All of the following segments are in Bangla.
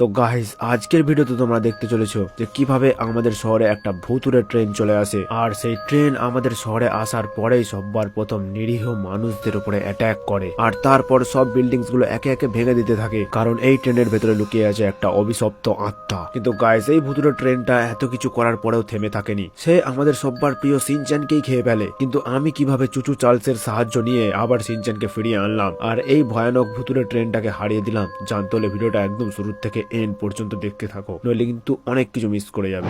তো গাইস আজকের ভিডিওতে তোমরা দেখতে চলেছো যে কিভাবে আমাদের শহরে একটা ভুতুড়ে ট্রেন চলে আসে, আর সেই ট্রেন আমাদের শহরে আসার পরেই সবার প্রথম নিরীহ মানুষদের উপরে অ্যাটাক করে, আর তারপর সব বিল্ডিংস গুলো একে একে ভেঙে দিতে থাকে, কারণ এই ট্রেনের ভেতরে লুকিয়ে আছে একটা অভিশপ্ত আত্মা। কিন্তু গাইস এই ভুতুড়ে ট্রেনটা এত কিছু করার পরেও থেমে থাকেনি, সে আমাদের সবার প্রিয় সিনচ্যানকেই খেয়ে ফেলে। কিন্তু আমি কিভাবে চুচু চার্লসের সাহায্য নিয়ে আবার সিনচ্যানকে ফিরিয়ে আনলাম আর এই ভয়ানক ভুতুড়ে ট্রেনটাকে হারিয়ে দিলাম, জানতে হলে ভিডিওটা একদম শুরু থেকে এন্ড পর্যন্ত দেখতে থাকো, নইলে কিন্তু অনেক কিছু মিস করে যাবে।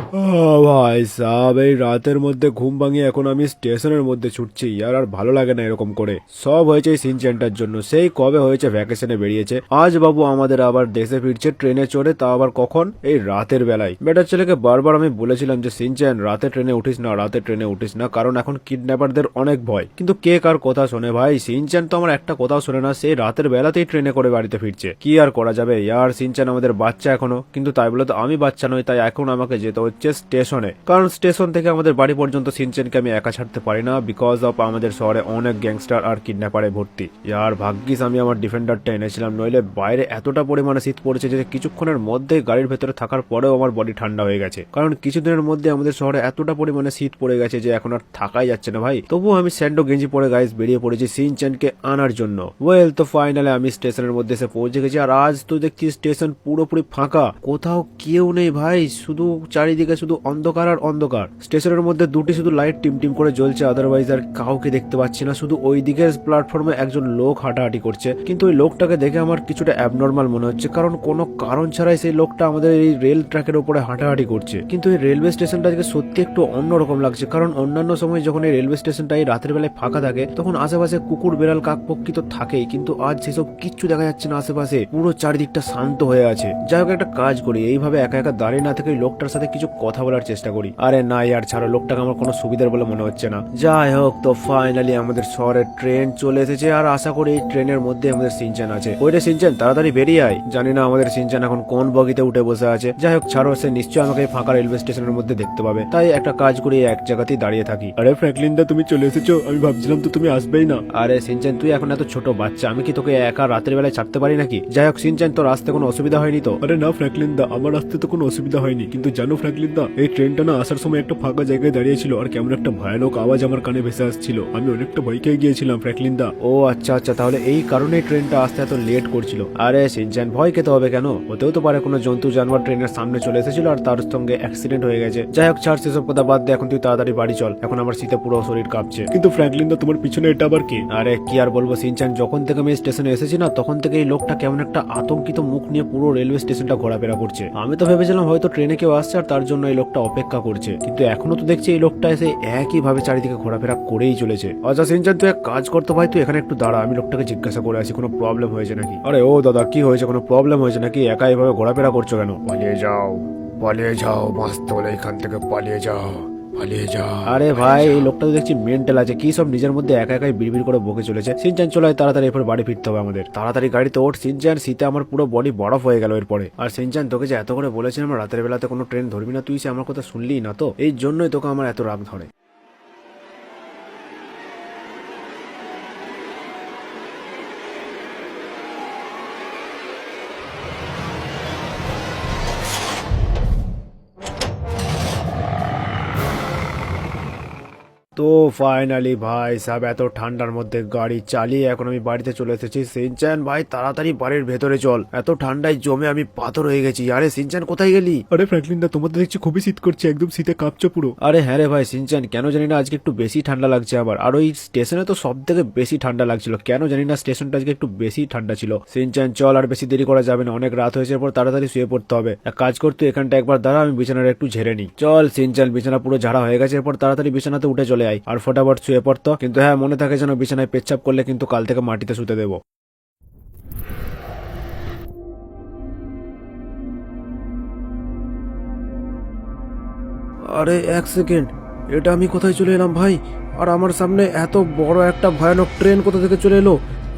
ভাই সাহেব, এই রাতের মধ্যে ঘুম ভাঙিয়ে এখন আমি স্টেশনের মধ্যে ছুটছি, আর ভালো লাগে না এরকম করে। সব হয়েছে এই সিনচ্যানটার জন্য, সেই কবে হয়েছে ভ্যাকেশনে বেরিয়েছে, আজ বাবু আমাদের আবার দেশে ফিরছে ট্রেনে চড়ে, তা আবার কখন? এই রাতের বেলায়। বেটার ছেলেকে বারবার আমি বলেছিলাম যে সিনচ্যান রাতে ট্রেনে উঠিস না, রাতে ট্রেনে উঠিস না, কারণ এখন কিডন্যাপারদের অনেক ভয়। কিন্তু কে কার কথা শোনে ভাই? সিনচ্যান তো আমার একটা কথাও শোনে না, সেই রাতের বেলাতেই ট্রেনে করে বাড়িতে ফিরছে। কি আর করা যাবে ইয়ার, সিনচ্যান আমাদের বাচ্চা এখনো, কিন্তু তাই বলে তো আমি বাচ্চা নই, তাই এখন আমাকে যেতে হচ্ছে স্টেশনে, কারণ স্টেশন থেকে আমাদের বাড়ি পর্যন্ত সিনচ্যানকে আমি একা ছাড়তে পারি না, বিকজ অফ আমাদের শহরে অনেক গ্যাংস্টার আর কিডন্যাপারে ভর্তি। ইয়ার ভাগ্যিস আমি আমার ডিফেন্ডারটা এনেছিলাম, নইলে বাইরে এতটা পরিমাণে শীত পড়েছে যে কিছুক্ষণের মধ্যে গাড়ির ভেতরে থাকার পরেও আমার বডি ঠান্ডা হয়ে গেছে, কারণ কিছুদিনের মধ্যে আমাদের শহরে এতটা পরিমাণে শীত পড়ে গেছে যে এখন আর থাকাই যাচ্ছে না ভাই। তবুও আমি স্যান্ডো গেঞ্জি পরে গাইস বেরিয়ে পড়েছি সিনচ্যানকে আনার জন্য। ওয়েল, তো ফাইনালি আমি স্টেশনের মধ্যে এসে পৌঁছে গেছি, আর আজ তো দেখছি স্টেশন পুরোপুরি ফাঁকা, কোথাও কেউ নেই ভাই, শুধু চারিদিকে শুধু অন্ধকার আর অন্ধকার। স্টেশনের মধ্যে দুটি শুধু লাইট টিম করে জ্বলছে, আদারওয়াইজ আর কাউকে দেখতে পাচ্ছি না। শুধু ওই দিকের প্ল্যাটফর্মে একজন লোক হাঁটাহাঁটি করছে, কিন্তু ওই লোকটাকে দেখে আমার কিছুটা অ্যাবনর্মাল মনে হচ্ছে, কারণ কোনো কারণ ছাড়াই সেই লোকটা আমাদের এই রেল ট্র্যাকের উপরে হাঁটাহাঁটি করছে। কিন্তু এই রেলওয়ে স্টেশনটা আজকে সত্যি একটু অন্যরকম লাগছে, কারণ অন্যান্য সময় যখন এই রেলওয়ে স্টেশনটা এই রাতের বেলায় ফাঁকা থাকে তখন আশেপাশে কুকুর বেড়াল কাকপক্ষী তো থাকেই, কিন্তু আজ সেসব কিচ্ছু দেখা যাচ্ছে না আশেপাশে, পুরো চারিদিকটা শান্ত হয়ে আছে। যাই হোক, একটা কাজ করি, এইভাবে একা একা দাঁড়িয়ে না থেকে লোকটার সাথে কিছু কথা বলার চেষ্টা করি। আরে না ইয়ার ছাড়ো, লোকটাকে আমার কোনো সুবিধার বলে মনে হচ্ছে না। যাই হোক, তো ফাইনালি আমাদের শহরের ট্রেন চলে এসেছে, আর আশা করি এই ট্রেনের মধ্যে আমাদের সিনচ্যান আছে। ওইটা সিনচ্যান, তাড়াতাড়ি বেরিয়ে আয়। জানি না আমাদের সিনচ্যান এখন কোন বগিতে উঠে বসে আছে। যাই হোক ছাড়ো, সে নিশ্চয়ই আমাকে ফাঁকা রেলওয়ে স্টেশনের মধ্যে দেখতে পাবে, তাই একটা কাজ করি, এক জায়গাতেই দাঁড়িয়ে থাকি। আরে ফ্র্যাঙ্কলিন দা, তুমি চলে এসেছো, আমি ভাবছিলাম তো তুমি আসবেই না। আরে সিনচ্যান, তুই এখন এত ছোট বাচ্চা, আমি কি তোকে একা রাতের বেলায় ছাড়তে পারি নাকি? যাই হোক সিনচ্যান, তোর আসতে কোনো অসুবিধা হয়নি তো? আরে না ফ্র্যাঙ্কলিন দা, আমার আসতে তো কোনো অসুবিধা হয়নি, কিন্তু জানো ফ্র্যাঙ্কলিন দা, এই ট্রেনটা না আসার সময় একটা ফাঁকা জায়গায় দাঁড়িয়েছিল, আর কেমন একটা ভয়ানক আওয়াজ আমার কানে ভেসে আসছিল, আমি অনেকটা ভয় খেয়ে গিয়েছিলাম ফ্র্যাঙ্কলিন দা। ও আচ্ছা আচ্ছা, তাহলে এই কারণেই ট্রেনটা আসতে এত লেট করছিল। আরে সিনচ্যান, ভয় খেতে হবে কেন? হতেও তো পারে কোনো জন্তু জানোয়ার ট্রেনের সামনে চলে এসেছিল আর তার সঙ্গে অ্যাক্সিডেন্ট হয়ে গেছে। যাই হোক ছাড়, সেসব কথা বাদ দে, এখন তুই তাড়াতাড়ি বাড়ি চল, এখন আমার শীতে পুরো শরীর কাঁপছে। কিন্তু ফ্র্যাঙ্কলিন দা, তোমার পিছনে এটা আবার কি? আরে কি আর বলবো সিনচ্যান, যখন থেকে আমি স্টেশনে এসেছি না, তখন থেকে এই লোকটা কেমন একটা আতঙ্কিত মুখ নিয়ে পুরো রেলওয়ে স্টেশনটা ঘোরাফেরা করছে। আমি তো ভেবেছিলাম হয়তো ট্রেনে কেউ আসছে আর তার জন্য এই লোকটা অপেক্ষা করছে, কিন্তু এখনো তো দেখছি এই লোকটা এসে একই ভাবে চারিদিকে ঘোরাফেরা করেই চলেছে। আচ্ছা সিনচ্যান, তুই এক কাজ করতে ভাই, তুই এখানে একটু দাঁড়া, আমি লোকটাকে জিজ্ঞাসা করে আসি কোনো প্রবলেম হয়েছে নাকি। আরে ও দাদা, কি হয়েছে? কোনো প্রবলেম হয়েছে নাকি? একা এইভাবে ঘোরাফেরা করছো কেন? পালিয়ে যাও, পালিয়ে যাও, মাস্ত বলে এখান থেকে পালিয়ে যাও, পালিয়ে যাও। আরে ভাই, এই লোকটা তো দেখছি মেন্টাল আছে, কি সব নিজের মধ্যে একা একাই বিড়বিড় করে বকে চলেছে। সিনচ্যান চলো তাড়াতাড়ি এরপর বাড়ি ফিরতে হবে আমাদের, তাড়াতাড়ি গাড়িতে ওঠ সিনচ্যান, শীতে আমার পুরো বডি বরফ হয়ে গেল এরপরে। আর সিনচ্যান, তোকে যে এত করে বলেছিলাম রাতের বেলাতে কোনো ট্রেন ধরবি না, তুই সে আমার কথা শুনলি না, তো এই জন্যই তোকে আমার এত রাগ ধরে। তো ফাইনালি ভাই সাহেব, এত ঠান্ডার মধ্যে গাড়ি চালিয়ে এখন আমি বাড়িতে চলে এসেছি। সিনচ্যান ভাই তাড়াতাড়ি বাড়ির ভেতরে চল, এত ঠান্ডায় জমে আমি পাথর হয়ে গেছি। আরে সিনচ্যান, কোথায় গেলি? আরে ফ্র্যাঙ্কলিন দা, তোমাদের দেখছি খুবই শীত করছে, একদম শীতে কাঁপছো পুরো। আরে হ্যাঁ রে ভাই সিনচ্যান, কেন জানি না আজকে একটু বেশি ঠান্ডা লাগছে আবার, আর ওই স্টেশনে তো সব থেকে বেশি ঠান্ডা লাগছিল, কেন জানি না স্টেশনটা আজকে একটু বেশি ঠান্ডা ছিল। সিনচ্যান চল, আর বেশি দেরি করা যাবে না, অনেক রাত হয়েছে, এরপর তাড়াতাড়ি শুয়ে পড়তে হবে। এক কাজ কর, তুই এখানটা একবার দাঁড়া, আমি বিছানাটা একটু ঝেড়ে নিই। চল সিনচ্যান, বিছানা পুরো ঝাড়া হয়ে গেছে, এরপর তাড়াতাড়ি বিছানাতে উঠে চলে আয় আর ফটাফট শুয়ে পড়তো। কিন্তু হ্যাঁ, মনে থাকে যেন বিছানায় পেচ্ছাপ করলে কিন্তু কাল থেকে মাটিতে শুতে দেবো। আরে এক সেকেন্ড, এটা আমি কোথায় চলে এলাম ভাই? আর আমার সামনে এত বড় একটা ভয়ানক ট্রেন কোথা থেকে চলে এলো?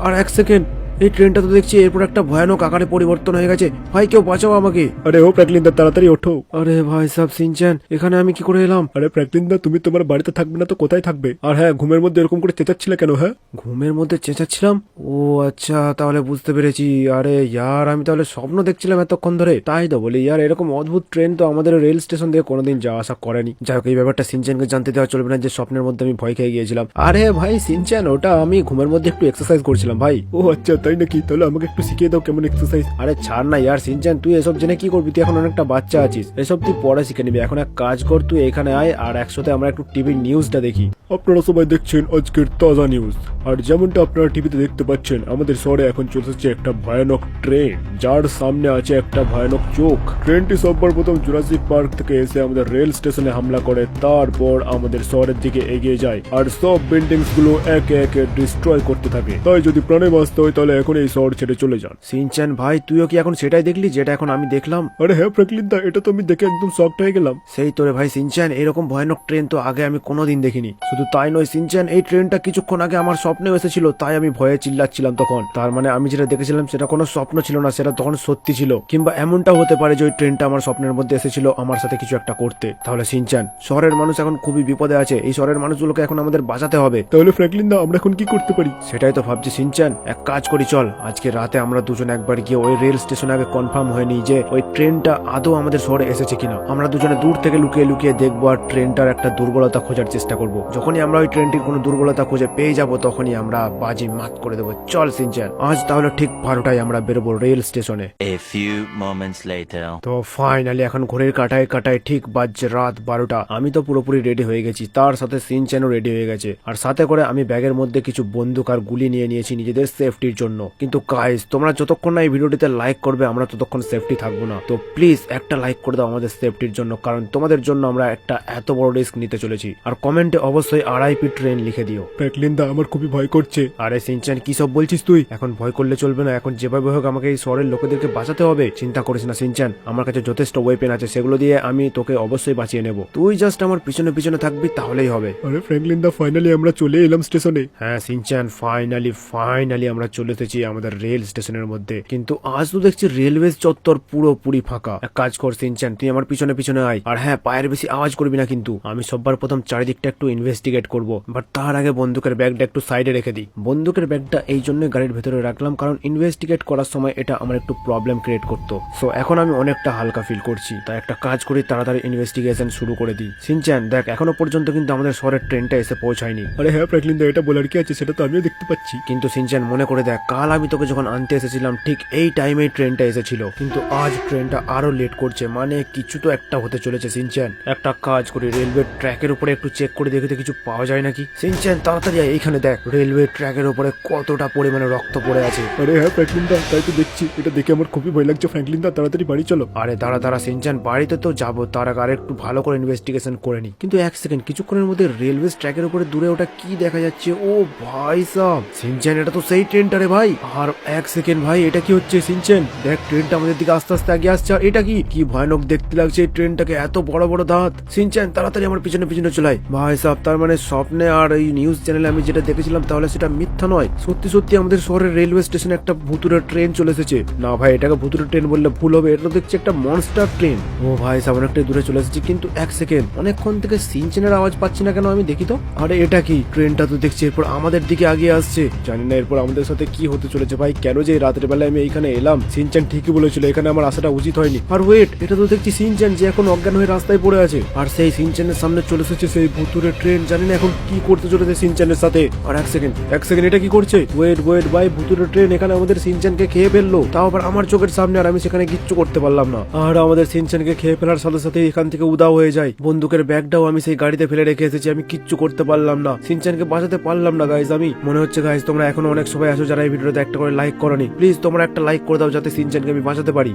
আর এক সেকেন্ড, এই ট্রেনটা তো দেখছি এরপর একটা ভয়ানক আকারে পরিবর্তন হয়ে গেছে। ভাই কেউ বাঁচাও আমাকে। আরে ও ফ্র্যাঙ্কলিন দা, তাড়াতাড়ি ওঠো। আরে ভাই সাব সিনচ্যান, এখানে আমি কি করে এলাম? আরে ফ্র্যাঙ্কলিন দা, তুমি তোমার বাড়িতে থাকবে না তো কোথায় থাকবে? আর হ্যাঁ, ঘুমের মধ্যে এরকম করে চেঁচাচ্ছিলে কেন? হ্যাঁ, ঘুমের মধ্যে চেঁচাচ্ছিলাম? ও আচ্ছা, তাহলে বুঝতে পেরেছি। আরে ইয়ার, আমি তাহলে স্বপ্ন দেখছিলাম এতক্ষণ ধরে। তাই তো বলি ইয়ার, এরকম অদ্ভুত ট্রেন তো আমাদের রেল স্টেশন দিয়ে কোনোদিন যাওয়া আসা করেনি। যাই হোক, এই ব্যাপারটা সিনচ্যানকে জানতে দেওয়া চলবে না যে স্বপ্নের মধ্যে আমি ভয় খেয়ে গিয়েছিলাম। আরে ভাই সিনচ্যান, ওটা আমি ঘুমের মধ্যে একটু এক্সারসাইজ করছিলাম ভাই। ও আচ্ছা, তাই নাকি? তাহলে আমাকে একটু শিখিয়ে দাও কেমন এক্সারসাইজ। আরে ছাড় না ইয়ার সিনচ্যান, তুই এসব জেনে কি করবি? তুই এখন অনেকটা বাচ্চা আছিস, এসব তুই পরে শিখে নিবি। এখন এক কাজ কর, তুই এখানে আয় আর একসাথে আমরা একটু টিভির নিউজটা দেখি। আপনারা সবাই দেখছেন আজকের তাজা নিউজ। আর যেমনটা আপনারা টিভিতে দেখতে পাচ্ছেন, আমাদের শহরে এখন চলছে একটা ভয়ানক ট্রেন, যার সামনে আছে একটা ভয়ানক চোখ। ট্রেনটি সবার প্রথম জুরাসিক পার্ক থেকে এসে আমাদের রেল স্টেশনে হামলা করে, তারপর আমাদের শহরের দিকে এগিয়ে যায় আর সব বিল্ডিংস গুলো একে একে ডিস্ট্রয় করতে থাকে। তাই যদি প্রাণে বাঁচতে হয় তাহলে এখন এই শহর ছেড়ে চলে যান। সিনচ্যান ভাই, তুইও কি এখন সেটাই দেখলি যেটা এখন আমি দেখলাম? আরে হ্যাঁ ফ্র্যাঙ্কলিন দা, এটা তো আমি দেখে একদম শকড হয়ে গেলাম। সেই তোরে ভাই সিনচ্যান, এরকম ভয়ানক ট্রেন তো আগে আমি কোনোদিন দেখিনি। শুধু তাই নয় সিনচ্যান, এই ট্রেনটা কিছুক্ষণ আগে আমার স্বপ্নেও এসেছিল, তাই আমি ভয়ে চিল্লাচ্ছিলাম তখন। তার মানে আমি যেটা দেখেছিলাম সেটা কোনো স্বপ্ন ছিল না, সেটা তখন সত্যি ছিল। কিংবা এমনটাও হতে পারে যে ওই ট্রেনটা আমার স্বপ্নের মধ্যে এসেছিল আমার সাথে কিছু একটা করতে। তাহলে সিনচ্যান, শহরের মানুষ এখন খুবই বিপদে আছে, এই শহরের মানুষগুলোকে এখন আমাদের বাঁচাতে হবে। তাহলে ফ্র্যাঙ্কলিন দা, আমরা এখন কি করতে পারি? সেটাই তো ভাবছি সিনচ্যান, এক কাজ করি, চল আজকে রাতে আমরা দুজন একবার গিয়ে ওই রেল স্টেশনে আগে কনফার্ম হয়ে নিই যে ওই ট্রেনটা আদৌ আমাদের শহরে এসেছে কিনা। আমরা দুজনে দূর থেকে লুকিয়ে লুকিয়ে দেখবো আর ট্রেনটার একটা দুর্বলতা খোঁজার চেষ্টা করব। যখনই আমরা ওই ট্রেনটির কোনো দুর্বলতা খুঁজে পেয়ে যাব, তখনই আমরা বাজি মাত করে দেবো। চল সিনচ্যান, আজ তাহলে ঠিক 12টায় আমরা বেরোবো রেল স্টেশনে। A few moments later. তো ফাইনালি এখন ঘড়ির কাটায় কাটায় ঠিক বাজছে রাত 12টা। আমি তো পুরোপুরি রেডি হয়ে গেছি, তার সাথে সিনচ্যানও রেডি হয়ে গেছে। আর সাথে করে আমি ব্যাগের মধ্যে কিছু বন্দুক আর গুলি নিয়ে নিয়েছি নিজেদের সেফটির জন্য। কিন্তু গাইস, তোমরা যতক্ষণ না এই ভিডিওটিতে লাইক করবে আমরা ততক্ষণ সেফটি থাকবো না। তো প্লিজ একটা লাইক করে দাও আমাদের সেফটির জন্য, কারণ তোমাদের জন্য আমরা একটা এত বড় রিস্ক নিতে চলেছি। আর কমেন্টে অবশ্যই RIP ট্রেন লিখে দিও। ফ্র্যাঙ্কলিন দা, আমার খুবই ভয় করছে। আরে সিনচ্যান, কি সব বলছিস তুই? এখন ভয় করলে চলবে না, এখন যেভাবে হোক আমাকে এই শহরের লোকেদেরকে বাঁচাতে হবে। চিন্তা করিস না সিনচ্যান, আমার কাছে যথেষ্ট ওয়েপেন আছে, সেগুলো দিয়ে আমি তোকে অবশ্যই বাঁচিয়ে নেব। তুই জাস্ট আমার পিছনে পিছনে থাকবি, তাহলেই হবে। আরে ফ্র্যাঙ্কলিন দা, ফাইনালি আমরা চলে এলাম স্টেশনে। হ্যাঁ সিনচ্যান, ফাইনালি আমরা চলে এসেছি আমাদের রেল স্টেশনের মধ্যে। কিন্তু আজ তো দেখছি রেলওয়ে চত্বর পুরোপুরি ফাঁকা। এক কাজ কর সিনচ্যান, তুই আমার পিছনে পিছনে আয়। আর হ্যাঁ, পায়ের বেশি আওয়াজ করবি না কিন্তু। আমি সবার প্রথম চারিদিকটা একটু ইনভেস্টিগেট করব, বাট তার আগে বন্দুকের ব্যাগটা একটু সাইডে রেখে দিই। বন্দুকের ব্যাগটা এই জন্য গাড়ির ভেতরে রাখলাম কারণ ইনভেস্টিগেট করার সময় এটা আমার একটু প্রবলেম ক্রিয়েট করতো। সো এখন আমি অনেকটা হালকা ফিল করছি, তাই একটা কাজ করি, তাড়াতাড়ি ইনভেস্টিগেশন শুরু করে দিই। সিনচ্যান দেখ, এখনো পর্যন্ত কিন্তু আমাদের শহরের ট্রেনটা এসে পৌঁছায়নি। আরে হ্যাঁ ফ্র্যাঙ্কলিন দা, এটা বলার কি আছে, সেটা তো আমিও দেখতে পাচ্ছি। কিন্তু সিনচ্যান মনে করে দেখ, কাল আমি তোকে যখন আনতে এসেছিলাম ঠিক এই টাইমে ট্রেনটা এসেছিল, কিন্তু আজ ট্রেনটা আরো লেট করছে। মানে কিছু তো একটা হতে চলেছে সিনচ্যান। একটা কাজ করি, রেলওয়ে ট্র্যাকের উপরে একটু চেক করে দেখতে কিছু পাওয়া যায় নাকি। সিনচ্যান তাড়াতাড়ি আয়, এইখানে দেখ রেলওয়ে ট্র্যাকের উপরে কতটা পরিমাণে রক্ত পড়ে আছে। আরে হ্যাঁ ফ্র্যাঙ্কলিন দা, তাই তো দেখছি। এটা দেখে আমার খুবই ভয় লাগছে। ফ্র্যাঙ্কলিন দা, তাড়াতাড়ি বাড়ি চলো। আরে দাঁড়া সিনচ্যান, বাড়িতে তো যাবো, তার আগে আর একটু ভালো করে ইনভেস্টিগেশন করে নি। কিন্তু এক সেকেন্ড, কিছুক্ষণের মধ্যে রেলওয়ে ট্র্যাকের উপরে দূরে ওটা কি দেখা যাচ্ছে? ও ভাই সাব, সিনচ্যান এটা তো সেই ট্রেনটা রে ভাই। আর এক সেকেন্ড ভাই, এটা কি হচ্ছে? সিনচ্যান দেখ, ট্রেনটা আমাদের দিকে আস্তে আস্তে এগিয়ে আসছে। আর এটা কি ভয়ানক দেখতে লাগছে এই ট্রেনটাকে, এত বড় বড় দাঁত। সিনচ্যান তাড়াতাড়ি আমার পিছনে পিছনে চলাই। ভাই সাব, তার মানে স্বপ্নে আর এই নিউজ চ্যানেলে আমি যেটা দেখেছিলাম তাহলে সেটা মিথ্যা নয়, সত্যি সত্যি আমাদের শহরের রেলওয়ে স্টেশনে একটা ভুতুরে ট্রেন চলে এসেছে। না ভাই, এটাকে ভুতুরে ট্রেন বললে ভুল হবে, এটা দেখছি একটা মনস্টার ট্রেন। ও ভাই সাব, অনেকটাই দূরে চলে এসেছি। কিন্তু এক সেকেন্ড, অনেকক্ষণ থেকে সিনচ্যানের আওয়াজ পাচ্ছি না কেন? আমি দেখি তো। আরে এটা কি? ট্রেনটা তো দেখছি এরপর আমাদের দিকে আগিয়ে আসছে। জানি না এরপর আমাদের সাথে কি হতে চলেছে ভাই। কেন যে রাতের বেলায় আমি এইখানে এলাম? সিনচ্যান ঠিকই বলেছিল, এখানে আমার আসাটা উচিত হয়নি। আর ওয়েট, এটা তো দেখছি সিনচ্যান যে এখন অজ্ঞান হয়ে রাস্তায় পড়ে আছে। আর সেই সিনচ্যানের সামনে চলে এসেছে সেই ভুতুরে ট্রেন। জানি না এখন কি করতে চলেছে সিনচ্যানের সাথে। আর এক সেকেন্ড, এটা কি করছে? ওয়েট ভাই, ভুতুরে ট্রেন এখানে আমাদের সিনচ্যানকে খেয়ে ফেললো, তাও আবার আমার চোখের সামনে। আর আমি সেখানে কিচ্ছু করতে পারলাম না। আর আমাদের সিনচ্যানকে খেয়ে ফেলার সাথে সাথে এখান থেকে উদাও হয়ে যায়। বন্দুকের ব্যাগটাও আমি সেই গাড়িতে ফেলে রেখে এসেছি, আমি কিচ্ছু করতে পারলাম না, সিনচ্যানকে বাঁচাতে পারলাম না গাইজ। আমি মনে হচ্ছে গাইজ তোমরা এখনো অনেক সবাই আছো যারা এই ভিডিওতে একটা করে লাইক করনি। প্লিজ তোমরা একটা লাইক করে দাও যাতে সিনচ্যানকে আমি বাঁচাতে পারি।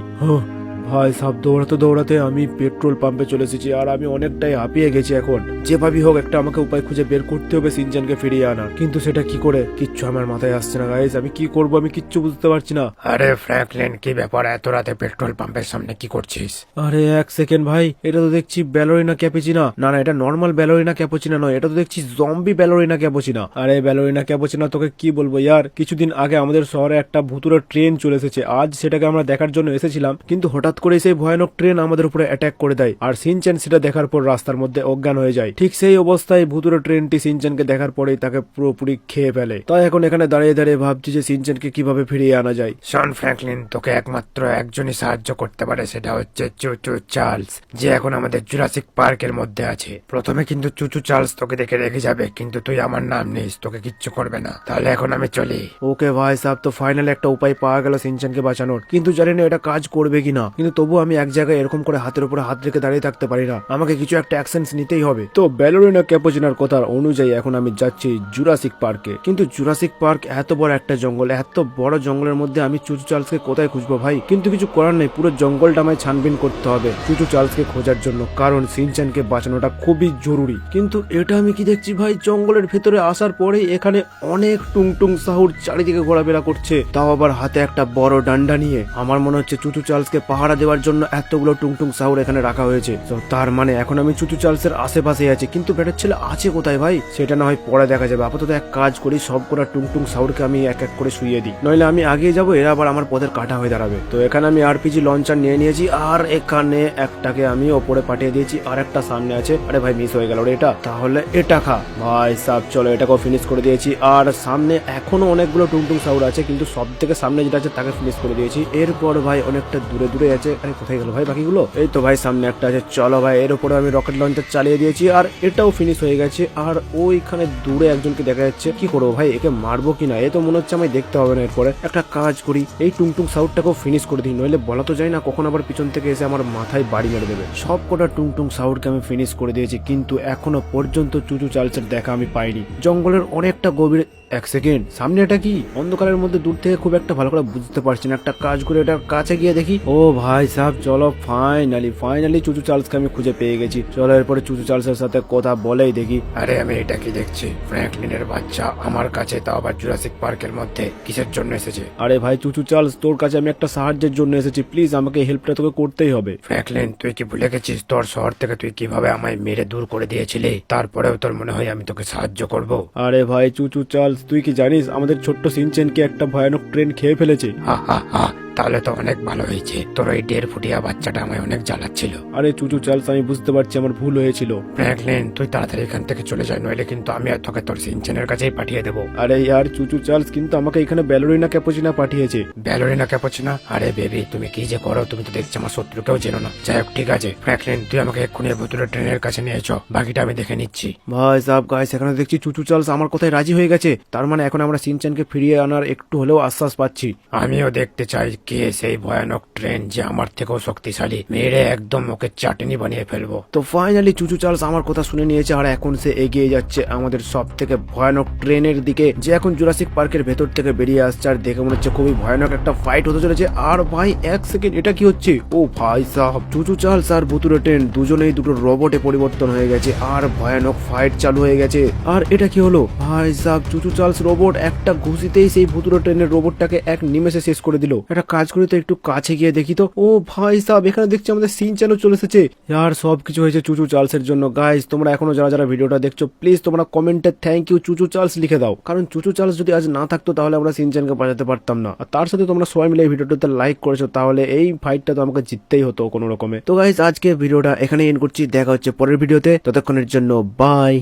ভাই সব দৌড়াতে দৌড়াতে আমি পেট্রোল পাম্পে চলে এসেছি আর আমি অনেকটাই হাঁপিয়ে গেছি এখন। যেভাবেই হোক একটা আমাকে উপায় খুঁজে বের করতে হবে সিনচানকে ফিরিয়ে আনার, কিন্তু সেটা কি করে কিচ্ছু আমার মাথায় আসছে না গাইস। আমি কি করব আমি কিচ্ছু বুঝতে পারছি না। আরে ফ্র্যাঙ্কলিন, কি ব্যাপার? এত রাতে পেট্রোল পাম্পের সামনে কি করছিস? আরে এক সেকেন্ড ভাই, এটা তো দেখছি ব্যালোরিনা ক্যাপুচিনা। না না, এটা নর্মাল ব্যালোরিনা ক্যাপুচিনা নয়, এটা তো দেখছি জম্বি ব্যালোরিনা ক্যাপুচিনা। আরে ব্যালোরিনা ক্যাপুচিনা তোকে কি বলবো ইয়ার, কিছুদিন আগে আমাদের শহরে একটা ভুতুরে ট্রেন চলে এসেছে, আজ সেটাকে আমরা দেখার জন্য এসেছিলাম, কিন্তু হঠাৎ করে সেই ভয়ানক ট্রেন আমাদের উপরে অ্যাটাক করে দেয় আর সিনচান সেটা দেখার পর রাস্তার মধ্যে অজ্ঞান হয়ে যায়। ঠিক সেই অবস্থায় ভুতুরে ট্রেনটি সিনচানকে দেখার পরেই তাকে পুরোপুরি খেয়ে ফেলে। তাই এখন এখানে দাঁড়িয়ে দাঁড়িয়ে ভাবছি যে সিনচানকে কিভাবে ফিরিয়ে আনা যায়। শোন ফ্র্যাঙ্কলিন, তোকে একমাত্র একজনই সাহায্য করতে পারে, সেটা হচ্ছে চুচু চার্লস, যে এখন আমাদের জুরাসিক পার্কের মধ্যে আছে। প্রথমে কিন্তু চুচু চার্লস তোকে দেখে রেখে যাবে, কিন্তু তুই আমার নাম নিস, তোকে কিচ্ছু করবে না। তাহলে এখন আমি চলি। ওকে ভাই সাহেব, তো ফাইনালি একটা উপায় পাওয়া গেল সিনচানকে বাঁচানোর, কিন্তু জানি না এটা কাজ করবে কিনা। কিন্তু তবু আমি এক জায়গায় এরকম করে হাতের উপরে হাত রেখে দাঁড়িয়ে থাকতে পারি না, আমাকে কিছু একটা অ্যাকশন নিতেই হবে। তো ব্যালোরিনা ক্যাপুচিনার কথার অনুযায়ী এখন আমি যাচ্ছি জুরাসিক পার্কে, কিন্তু জুরাসিক পার্ক এত বড় একটা জঙ্গল, এত বড় জঙ্গলের মধ্যে আমি চুচু চার্লসকে কোথায় খুঁজবো ভাই? কিন্তু কিছু করার নেই, পুরো জঙ্গলটা আমায় ছানবিন করতে হবে চুচু চার্লসকে খোঁজার জন্য, কারণ সিনচানকে বাঁচানোটা খুবই জরুরি। কিন্তু এটা আমি কি দেখছি ভাই, জঙ্গলের ভেতরে আসার পরেই এখানে অনেক টুংটুং সাহুর চারিদিকে ঘোরাফেরা করছে, তাও আবার হাতে একটা বড় ডান্ডা নিয়ে। আমার মনে হচ্ছে চুচু চার্লসকে পাহারা দেওয়ার জন্য এতগুলো টুংটুং সাহুর এখানে রাখা হয়েছে। তো তার মানে এখন আমি চুচু চার্লসের আশেপাশে আছি, কিন্তু ব্যাটার ছেলে আছে কোথায় ভাই? সেটা না হয় পরে দেখা যাবে। আপাতত এক কাজ করি, সব কটা টুংটুং সাহুরকে আমি এক এক করে শুইয়ে দিই, নইলে আমি আগিয়ে যাবো, এরা আবার আমার পথের কাটা হয়ে দাঁড়াবে। তো এখানে আমি আরপিজি লঞ্চার নিয়ে নিয়েছি আর এখানে একটাকে আমি ওপরে পাঠিয়ে দিয়েছি, আর একটা সামনে আছে। আরে ভাই মিস হয়ে গেল রে এটা, তাহলে এটা খা ভাই সাব। চলো এটাকেও ফিনিশ করে দিয়েছি, আর সামনে এখনো অনেকগুলো টুংটুং সাউর আছে, কিন্তু সব থেকে সামনে যেটা আছে তাকে ফিনিশ করে দিয়েছি। এরপর ভাই অনেকটা দূরে দূরে আছে। আরে কোথায় গেল ভাই বাকিগুলো? এই তো ভাই সামনে একটা আছে। চলো ভাই, এর উপরে আমি রকেট লঞ্চার চালিয়ে দিয়েছি আর এটাও ফিনিশ হয়ে গেছে। আর ওইখানে দূরে একজনকে দেখা যাচ্ছে, কি করবো ভাই, একে মারবো কিনা? এ তো মনে হচ্ছে আমায় দেখতে হবে না। এরপরে একটা কাজ করি, এই টুংটুং সাউরটাকেও ফিনিশ করে দিই, নইলে বলা তো যায় না কখন আবার পিছন থেকে এসে আমার মাথায় বাড়ি মেরে দেবে। সব কটা টুংটুং সাউরকে আমি ফিনিশ করে দিয়েছি, কিন্তু এখনো পর্যন্ত চুচু চার্লসের দেখা আমি পাইনি। জঙ্গলের অনেকটা গভীরে। এক সেকেন্ড, সামনে এটা কি? অন্ধকারের মধ্যে দূর থেকে খুব একটা ভালো করে বুঝতে পারছি না। একটা কাজ করে এটার কাছে গিয়ে দেখি। ও ভাই সাহেব, চলো ফাইনালি চুচু চার্লসকে আমি খুঁজে পেয়ে গেছি। চলো এরপরে চুচু চার্লসের সাথে কথা বলেই দেখি। আরে আমি এটা কি দেখছি? ফ্র্যাঙ্কলিনের বাচ্চা আমার কাছে, তাও আবার জুরাসিক পার্কের মধ্যে, কিসের জন্য এসেছে? আরে ভাই চুচু চার্লস, তোর কাছে আমি একটা সাহায্যের জন্য এসেছি, প্লিজ আমাকে হেল্পটা তোকে করতেই হবে। ফ্র্যাঙ্কলিন, তুই কি ভুলে গেছিস তোর শহর থেকে তুই কিভাবে আমায় মেরে দূর করে দিয়েছিলি? তারপরেও তোর মনে হয় আমি তোকে সাহায্য করব? আরে ভাই চুচু চার্লস, তুই কি জানিস আমাদের ছোট্ট সিনচেনকে একটা ভয়ানক ট্রেন খেয়ে ফেলেছে? হা হা হা, তাহলে তো অনেক ভালো হয়েছে। তোর ওই 1.5 ফুটিয়া বাচ্চাটা আমায় অনেক জ্বালাচ্ছিল। আরে চুচু চার্লস, আমি বুঝতে পারছি আমার ভুল হয়েছিল। ফ্র্যাঙ্কলিন, তুই তাড়াতাড়ি এখান থেকে চলে যায়, নইলে কিন্তু আমি আর তোকে তোর সিনচেনের কাছেই পাঠিয়ে দেবো। আরে ইয়ার চুচু চার্লস, কিন্তু আমাকে এখানে ব্যালোরিনা ক্যাপুচিনা পাঠিয়েছে। ব্যালোরিনা ক্যাপুচিনা? আরে বেবি, তুমি কি যে করো, তুমি তো দেখছি আমার শত্রুকেও চেনো না। যাই হোক, ঠিক আছে ফ্র্যাঙ্কলিন, তুই আমাকে এক্ষুনি ভুতুরে ট্রেনের কাছে নিয়ে চো, বাকিটা আমি দেখে নিচ্ছি। ভাই সাহেব গাইস, এখানে দেখছি চুচু চার্লস আমার কথায় রাজি হয়ে গেছে। তার মানে এখন আমরা সিনচানকে ফিরিয়ে আনার একটু হলেও আশ্বাস পাচ্ছি। আমিও দেখতে চাই কে সেই ভয়ানক ট্রেন যে আমার থেকেও শক্তিশালী, মেরে একদম ওকে চাটনি বানিয়ে ফেলবো। তো ফাইনালি চুচু চার্লস আমার কথা শুনে নিয়েছে, আর এখন সে এগিয়ে যাচ্ছে আমাদের সব থেকে ভয়ানক ট্রেনের দিকে, যে এখন জুরাসিক পার্কের ভেতর থেকে বেরিয়ে আসছে। আর দেখে মনে হচ্ছে খুবই ভয়ানক একটা ফাইট হতে চলেছে। আর ভাই এক সেকেন্ড, এটা কি হচ্ছে? ও ভাই সাহেব, চুচু চার্লস আর ভুতুরে ট্রেন দুজনেই দুটো রোবটে পরিবর্তন হয়ে গেছে, আর ভয়ানক ফাইট চালু হয়ে গেছে। আর এটা কি হলো ভাই সাহেব, চুচু চার্লস রোবট একটা ঘুষিতেই সেই ভুতুরে ট্রেনের রোবটটাকে এক নিমেষে শেষ করে দিল। একটা কাজ করি তো, একটু কাছে গিয়ে দেখি তো। ও ভাই সাহেব, এখানে দেখছি আমাদের সিনচানও চলে এসেছে। আর সবকিছু হয়েছে চুচু চার্লসের জন্য। গাইস, তোমরা এখনো যারা যারা ভিডিওটা দেখছো, প্লিজ তোমরা কমেন্টে থ্যাংক ইউ চুচু চার্লস লিখে দাও, কারণ চুচু চার্লস যদি আজ না থাকতো তাহলে আমরা সিনচানকে বাঁচাতে পারতাম না। আর তার সাথে তোমরা সবাই মিলে এই ভিডিওটাতে লাইক করেছো, তাহলে এই ফাইটটা তো আমাকে জিততেই হতো কোনো রকমে। তো গাইস, আজকে ভিডিওটা এখানে এন্ড করছি, দেখা হচ্ছে পরের ভিডিওতে, ততক্ষণের জন্য বাই।